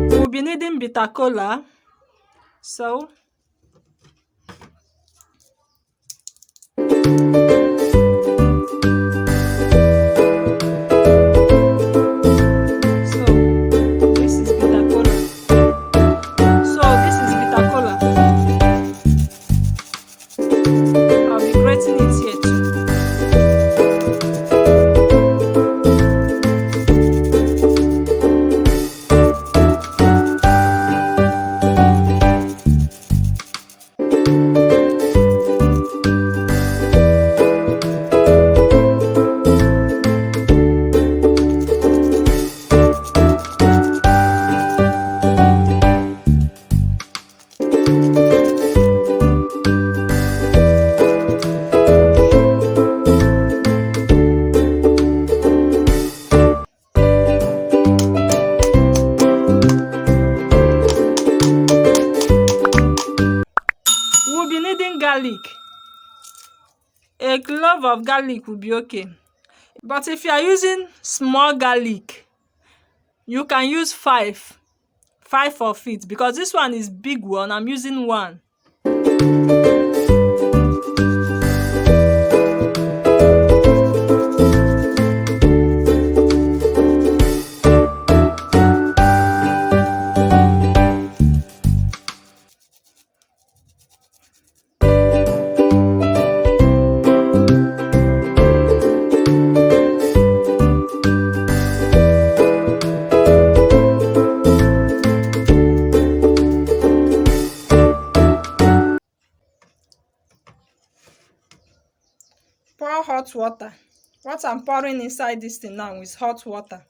We'll be needing bitter cola. So so this is bitter cola. So this is bitter cola. I'll be grating it here too. We'll be needing garlic. A clove of garlic will be okay. But if you are using small garlic, you can use five of it, because this one is big one. I'm using one. Pour hot water. What I'm pouring inside this thing now is hot water.